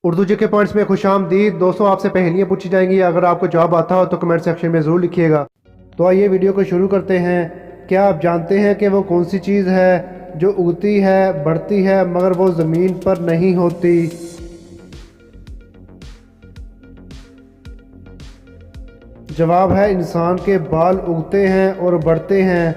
उर्दू जी के पॉइंट्स में खुशामदीद दोस्तों। आपसे पहेलियाँ पूछी जाएंगी। अगर आपको जवाब आता हो तो कमेंट सेक्शन में ज़रूर लिखिएगा। तो आइए वीडियो को शुरू करते हैं। क्या आप जानते हैं कि वो कौन सी चीज़ है जो उगती है, बढ़ती है, मगर वो ज़मीन पर नहीं होती? जवाब है इंसान के बाल उगते हैं और बढ़ते हैं।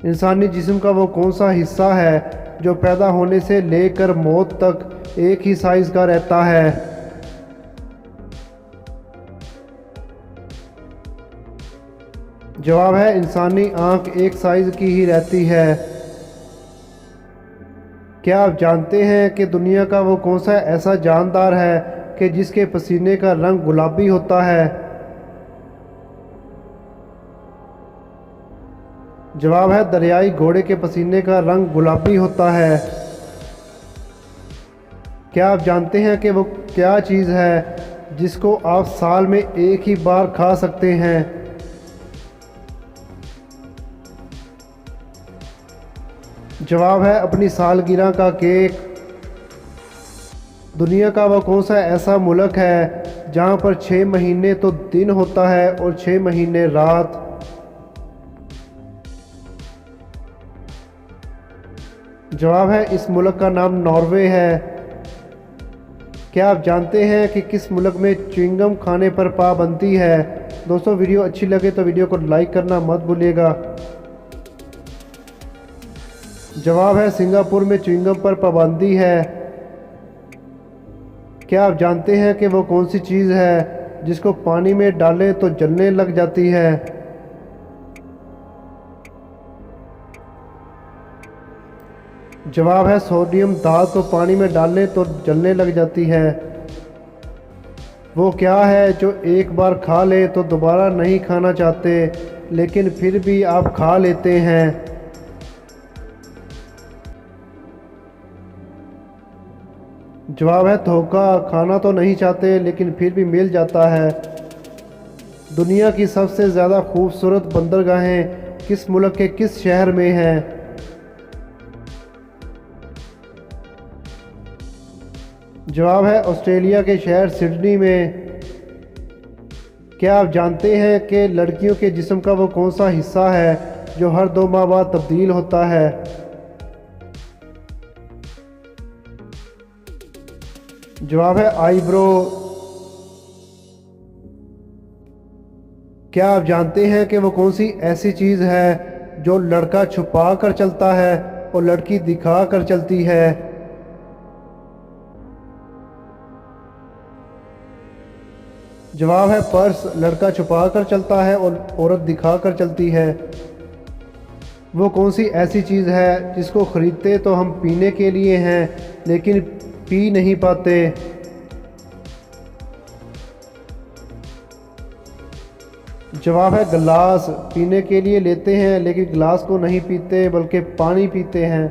इंसानी जिस्म का वो कौन सा हिस्सा है जो पैदा होने से लेकर मौत तक एक ही साइज़ का रहता है? जवाब है इंसानी आंख एक साइज़ की ही रहती है। क्या आप जानते हैं कि दुनिया का वो कौन सा ऐसा जानदार है कि जिसके पसीने का रंग गुलाबी होता है? जवाब है दरियाई घोड़े के पसीने का रंग गुलाबी होता है। क्या आप जानते हैं कि वो क्या चीज़ है जिसको आप साल में एक ही बार खा सकते हैं? जवाब है अपनी सालगिरह का केक। दुनिया का वह कौन सा ऐसा मुल्क है जहाँ पर 6 महीने तो दिन होता है और 6 महीने रात? जवाब है इस मुल्क का नाम नॉर्वे है। क्या आप जानते हैं कि किस मुल्क में च्युइंगम खाने पर पाबंदी है? दोस्तों वीडियो अच्छी लगे तो वीडियो को लाइक करना मत भूलिएगा। जवाब है सिंगापुर में च्युइंगम पर पाबंदी है। क्या आप जानते हैं कि वो कौन सी चीज़ है जिसको पानी में डालें तो जलने लग जाती है? जवाब है सोडियम धात को पानी में डालने तो जलने लग जाती है। वो क्या है जो एक बार खा ले तो दोबारा नहीं खाना चाहते लेकिन फिर भी आप खा लेते हैं? जवाब है धोखा। खाना तो नहीं चाहते लेकिन फिर भी मिल जाता है। दुनिया की सबसे ज़्यादा खूबसूरत बंदरगाहें किस मुल्क के किस शहर में हैं? जवाब है ऑस्ट्रेलिया के शहर सिडनी में। क्या आप जानते हैं कि लड़कियों के जिस्म का वो कौन सा हिस्सा है जो हर 2 माह बाद तब्दील होता है? जवाब है आईब्रो। क्या आप जानते हैं कि वो कौन सी ऐसी चीज़ है जो लड़का छुपा कर चलता है और लड़की दिखा कर चलती है? जवाब है पर्स। लड़का छुपा कर चलता है और औरत दिखा कर चलती है। वो कौन सी ऐसी चीज़ है जिसको ख़रीदते तो हम पीने के लिए हैं लेकिन पी नहीं पाते? जवाब है गिलास। पीने के लिए लेते हैं लेकिन गिलास को नहीं पीते बल्कि पानी पीते हैं।